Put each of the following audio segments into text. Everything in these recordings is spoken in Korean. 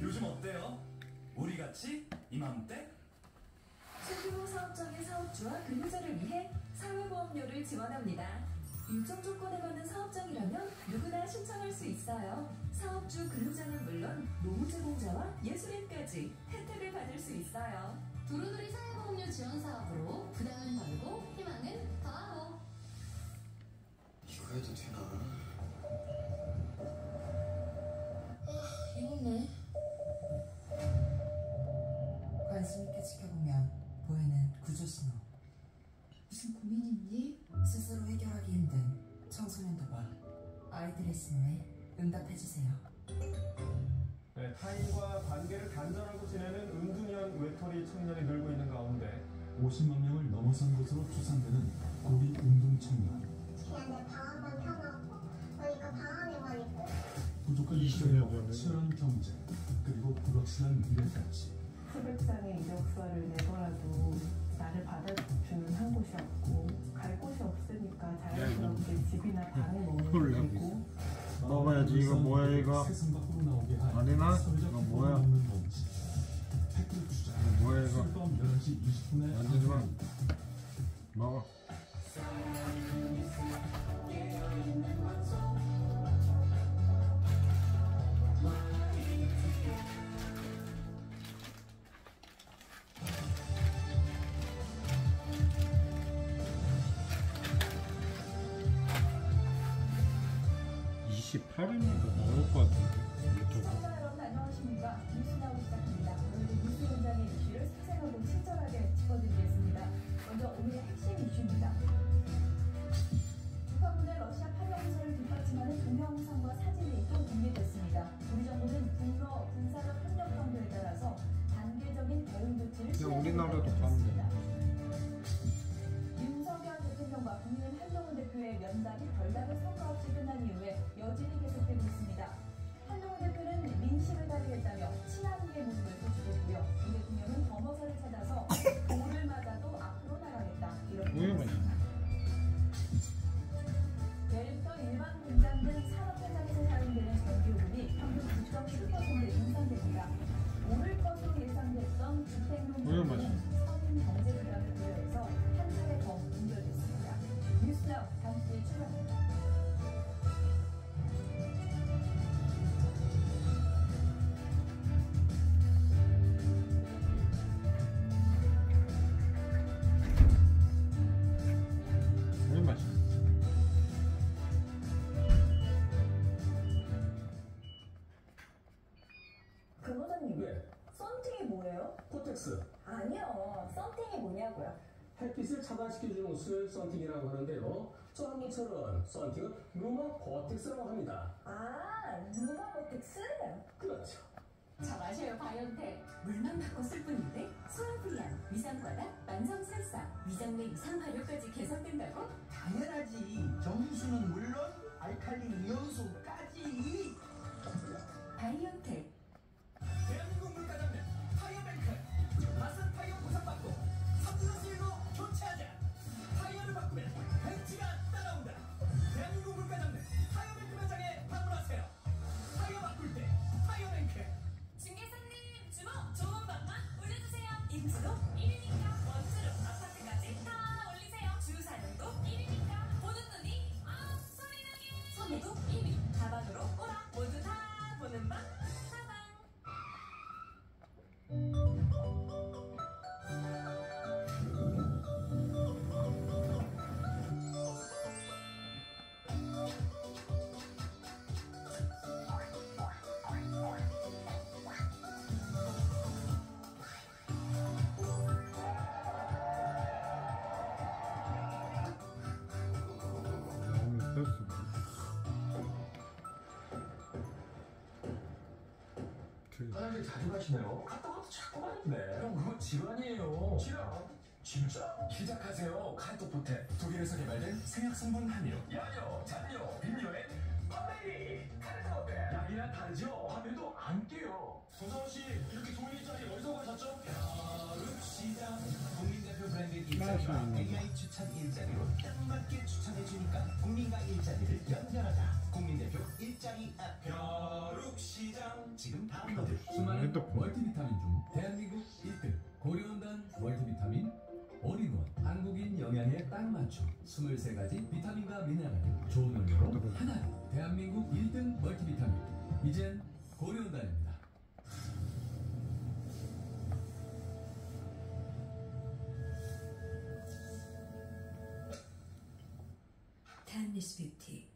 요즘 어때요? 우리 같이 이맘때? 소규모 사업장의 사업주와 근로자를 위해 사회보험료를 지원합니다. 일정 조건에 맞는 사업장이라면 누구나 신청할 수 있어요. 사업주 근로자는 물론 노무제공자와 예술인까지 혜택을 받을 수 있어요. 두루두리 사회보험료 지원 사업으로 부담은 덜고 희망은 더하고. 이거 해도 되나? 이렇네. 관심 있게 지켜보면 보이는 구조신호. 무슨 고민 있니? 스스로 해결하기 힘든 청소년들과 아이들의 신호에 응답해주세요. 네, 타인과 관계를 단절하고 지내는 은둔형 외톨이 청년이 늘고 있는 가운데 50만 명을 넘어선 것으로 추산되는 고리 운동 청년. 그냥 내 방학만 펴놓고 그러니까 방학에만 있고 부족한 이슈에 치열한 경쟁 그리고 불확실한 미래까지. 수백 장의 이력서를 내더라도 나를 받아주는 한 곳이 없고 갈 곳이 없으니까 자연스럽게 집이나 방에 머무르게 되고. 먹어야지. 이거 뭐야 이거? 아니나? 이거 뭐야? 이거 뭐야 이거? 만지지 마. 먹어. 28일이니까 나올 것 같은데. 시청자 여러분 안녕하십니까? 뉴스 나오기 시작합니다. 오늘도 뉴스 현장의 이슈를 생생하고 친절하게 짚어드리겠습니다. 먼저 오늘의 핵심 이슈입니다. 북한군의 러시아 파병사를 뒷받침하는 동영상과 사진이 또 공개됐습니다. 우리 정부는 북러 군사적 협력 정도에 따라서 단계적인 대응 조치를 우리나라도 가면 돼. 윤석열 대통령과 국민의힘 한동훈 대표의 면담이 별다른 성과 없이 끝난 이후에 여진이 계속되고 있습니다. 한동훈 대표는 민심을 다루겠다며 친한계 모습을 보여주겠고요. 윤 대통령은 범어사를 찾아서 돌을 맞아도 앞으로 나가겠다 이런 얘기입니다. 내일부터 일반 공장 등 산업 현장에서 사용되는 전기요금이 평균 9.7% 인상됩니다. 오를 것으로 예상됐던 주택용료는 서민 경제 부담을 고려해서 한 차례 더 연결됐습니다. 뉴스나우 다음 주에 출발합니다. 왜 맛있어? 근무자님, 네. 썬팅이 뭐예요? 코텍스 아니요, 썬팅이 뭐냐고요? 햇빛을 차단시켜주는 옷을 썬팅이라고 하는데요. 저 한번처럼 썬팅은 루마 버텍스라고 합니다. 아, 루마버텍스? 그렇죠. 자, 마셔요, 바이온텍. 물만 바꿨을 뿐인데 소화불량, 위산과다, 만성설사, 위장 내 이상 발효까지 개선된다고? 당연하지. 정수는 물론 알칼리 이온수까지. 바이온텍. 대한민국 물가장면 타이어뱅크. 맛은 타이어 보상받고 3+1로 교체하자. 타이어를 바꾸면 벤츠가 따라온다. 대한민국 물가장면 타이어뱅크 매장에 방문하세요. 타이어 바꿀 때 타이어뱅크. 중개사님, 주목! 좋은 방만 올려주세요. 인지도 1위니까 원주로 아파트까지 다 올리세요. 주사령도 1위니까 보는 눈이 소리나게. 선호도 1위. 다방으로 오라. 모두 다 보는 방 다방. 너무 됐어. 화장실 자주 가시네요. 갔다 와도 자꾸 가는데. 형 그거 질환이에요. 싫어. 진짜? 시작하세요. 카르토포테. 독일에서 개발된 생약 성분 함유, 야뇨, 잔뇨, 빈뇨에 파메리. 카르토포테. 약이랑 다르죠? 하면도 안 깨요. 조성씨 이렇게 좋은 일자리 어디서 가셨죠? 벼룩시장. 국민대표 브랜드 일자리와 AI 추천 일자리로 딱 맞게 추천해주니까 국민과 일자리를 연결하자. 국민대표 일자리 앱 벼룩시장 지금 다운로드. 수많은 핸드폰. 멀티비타민 중 대한민국 1등 고려온단 멀티비타민 올인원 한국인 영양에 딱 맞춤 23가지 비타민과 미네랄을 좋은 원료로 하나로 대한민국 1등 멀티비타민 이젠 고려온단입니다. 타임리스 뷰티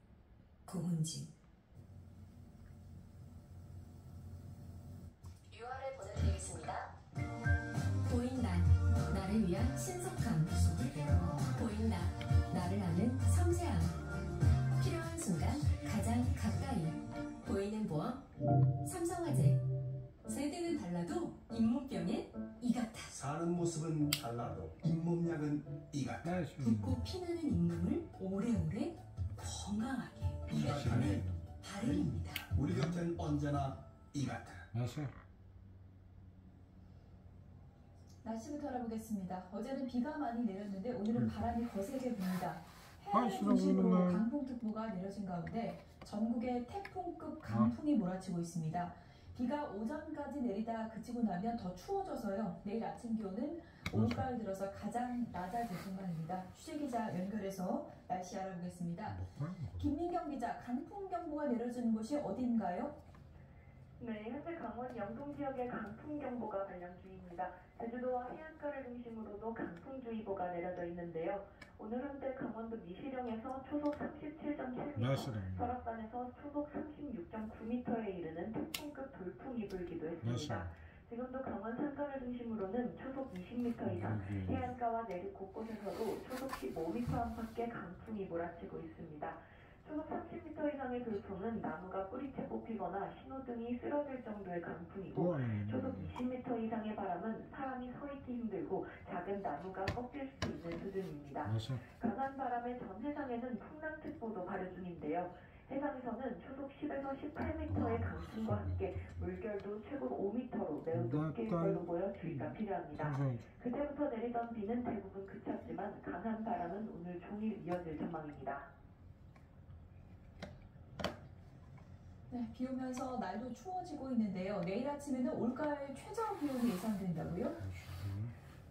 고훈진. URL 보내드리겠습니다. 보인다. 나를 위한 신속함. 보인다. 나를 아는 섬세함. 필요한 순간 가장 가까이. 보이는 보험 삼성화재. 세대는 달라도 잇몸병엔 이 같아. 사는 모습은 달라도 잇몸약은 이 같아. 붓고 피나는 잇몸을 오래오래 건강하게. 이 같아는 바른입니다. 우리 곁엔 언제나 이 같아. 마셔. 날씨부터 알아보겠습니다. 어제는 비가 많이 내렸는데 오늘은 바람이 거세게 붑니다. 아, 해안을 싫어 중심으로 보이네. 강풍특보가 내려진 가운데 전국에 태풍급 강풍이 몰아치고 있습니다. 비가 오전까지 내리다 그치고 나면 더 추워져서요. 내일 아침 기온은 올가을 들어서 가장 낮아질 전망입니다. 취재기자 연결해서 날씨 알아보겠습니다. 김민경 기자, 강풍경보가 내려진 곳이 어딘가요? 네, 현재 강원 영동 지역에 강풍경보가 발령 중입니다. 제주도와 해안가를 중심으로도 강풍주의보가 내려져 있는데요. 오늘 한때 강원도 미시령에서 초속 37.7m, 설악산에서 초속 36.9m에 이르는 태풍급 돌풍이 불기도 했습니다. 지금도 강원 산간을 중심으로는 초속 20m 이상, 해안가와 내륙 곳곳에서도 초속 15m 안팎의 강풍이 몰아치고 있습니다. 초속 30m 이상의 돌풍은 나무가 뿌리채 뽑히거나 신호등이 쓰러질 정도의 강풍이고, 초속 20m 이상의 바람은 사람이 서 있기 힘들고 작은 나무가 꺾일 수 있는 수준입니다. 강한 바람의 전 해상에는 풍랑특보도 발효 중인데요. 해상에서는 초속 10에서 18m의 강풍과 함께 물결도 최고 5m로 매우 높게 걸로 보여 주의가 필요합니다. 그때부터 내리던 비는 대부분 그쳤지만 강한 바람은 오늘 종일 이어질 전망입니다. 네, 비 오면서 날도 추워지고 있는데요. 내일 아침에는 올가을 최저 기온이 예상된다고요?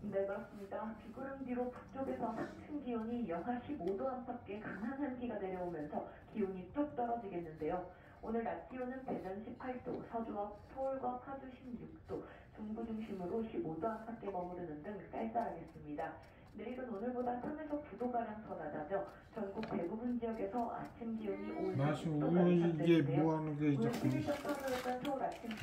네, 그렇습니다. 비구름 뒤로 북쪽에서 상층 기온이 영하 15도 안팎의 강한 한기가 내려오면서 기온이 뚝 떨어지겠는데요. 오늘 낮 기온은 대전 18도, 서주와 서울과 파주 16도, 중부 중심으로 15도 안팎에 머무르는 등 쌀쌀하겠습니다. 내일은 오늘보다 3에서 9도가량 더 낮아져 전국 대부분 지역에서 아침 기온이 5에서 이게 뭐하는 게 자꾸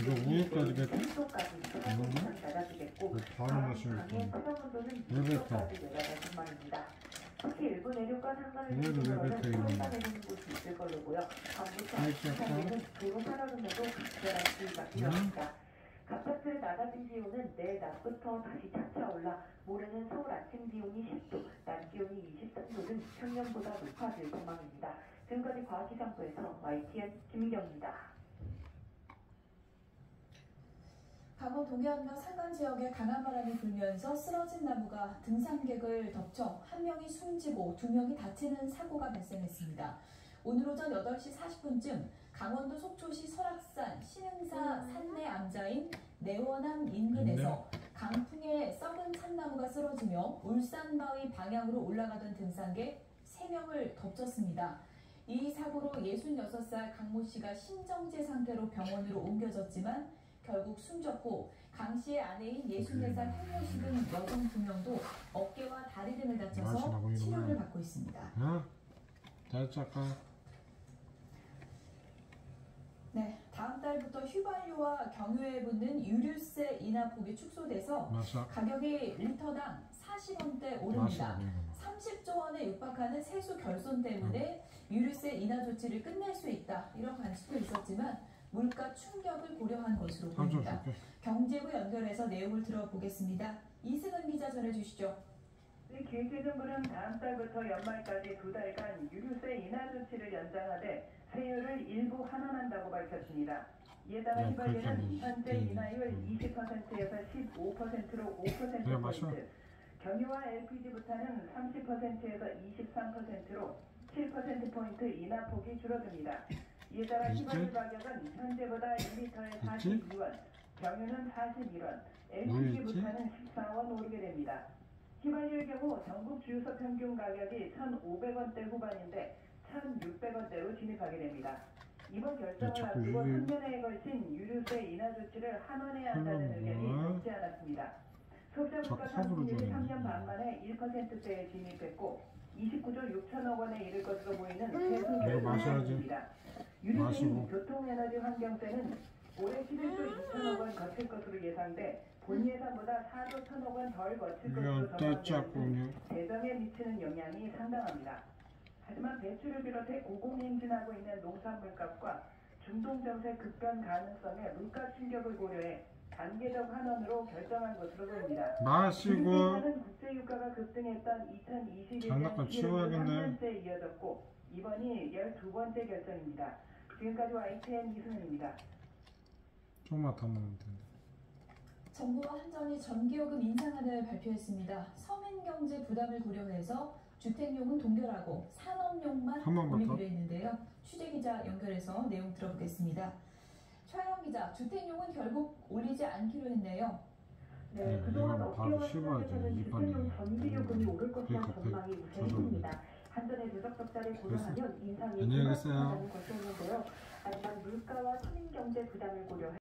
이거 우유까지 겠지? 10도까지 낮아지겠고 바로 마시면 강의 서강온도는 왜 뱉어? 6도까지 내려갈 전망입니다. 특히 일부 내륙과 상간을 왜 중심으로는 뱉어, 이거? 소리가 내리는 곳이 있을 걸로고요. 밤부터 아침까지는 도로 살얼음에도 각별한 주의가 필요합니다. 갑작스레 낮아진 기온은 내일 낮부터 다시 차차 올라 모레는 서울 아침 기온이 10도, 낮 기온이 23도 등 평년보다 높아질 전망입니다. 지금까지 과학기상부에서 YTN 김민경입니다. 강원 동해안과 산간 지역에 강한 바람이 불면서 쓰러진 나무가 등산객을 덮쳐 한 명이 숨지고 두 명이 다치는 사고가 발생했습니다. 오늘 오전 8시 40분쯤 강원도 속초시 설악산 신흥사 산내 암자인 내원암 인근에서 강풍에 썩은 참나무가 쓰러지며 울산바위 방향으로 올라가던 등산객 3명을 덮쳤습니다. 이 사고로 66살 강모 씨가 심정지 상태로 병원으로 옮겨졌지만 결국 숨졌고 강 씨의 아내인 64살 황모 씨 등 여성 2명도 어깨와 다리 등을 다쳐서 치료를 받고 있습니다. 잘 잠깐. 네, 다음 달부터 휘발유와 경유에 붙는 유류세 인하 폭이 축소돼서 가격이 리터당 40원대 오릅니다. 30조 원에 육박하는 세수 결손 때문에 유류세 인하 조치를 끝낼 수 있다, 이런 관측도 있었지만 물가 충격을 고려한 것으로 보입니다. 경제부 연결해서 내용을 들어보겠습니다. 이승은 기자 전해주시죠. 기획재정부는 다음 달부터 연말까지 2달간 유류세 인하 조치를 연장하되 세율을 일부 환원한다고 밝혔습니다. 이에 따라 휘발유는 현재 인하율 20%에서 15%로 5%포인트, 경유와 LPG부터는 30%에서 23%로 7%포인트 인하폭이 줄어듭니다. 이에 따라 휘발유 가격은 현재보다 1리터에 42원, 경유는 41원, 뭐였지? LPG부터는 14원 오르게 됩니다. 휘발유의 경우 전국 주유소 평균 가격이 1,500원대 후반인데 1,600원대로 진입하게 됩니다. 이번 결정을 자꾸 앞두고 이게- 3년에 걸친 유류세 인하 조치를 한원에 한다는 의견이 높지 않았습니다. 소비자 물가 자꾸 서두르 상승률이 주는 3년 반 만에 1%대에 진입했고 29조 6천억 원에 이를 것으로 보이는 세수 이거 마셔야지. 결정입니다. 유류세인 마시고. 교통에너지 환경세는 올해 11조 2천억 원 거칠 것으로 예상돼 본 예산보다 4조 1천억 원 덜 거칠 것으로 이건 전망되는 떼짝군요. 재정에 미치는 영향이 상당합니다. 하지만 배추를 비롯해 고공행진하고 있는 농산물값과 중동 정세 급변 가능성에 물가 충격을 고려해 단계적 환원으로 결정한 것으로 보입니다. 마시고. 유류세는 국제유가가 급등했던 2021년 장난감 치워야겠네. 3년째 이어졌고 이번이 12번째 결정입니다. 지금까지 YTN 이승은입니다. 조금만 더 먹으면 된다. 정부와 한전이 전기요금 인상안을 발표했습니다. 서민경제 부담을 고려해서 주택용은 동결하고 산업용만 한 번만 더. 올리기로 했는데요. 취재기자 연결해서 내용 들어보겠습니다. 최하영 기자, 주택용은 결국 올리지 않기로 했네요. 네, 그동안 이거는 바로 업계와 씹어야지, 시장에서는 이빨이. 주택용 전기요금이 오를 것이라는 그러니까 전망이 우세했습니다. 한전의 누적 적자를 고려하면 인상이 안녕히 계세요. 불가피하다는 것이었는데요. 하지만 물가와 서민경제 부담을 고려해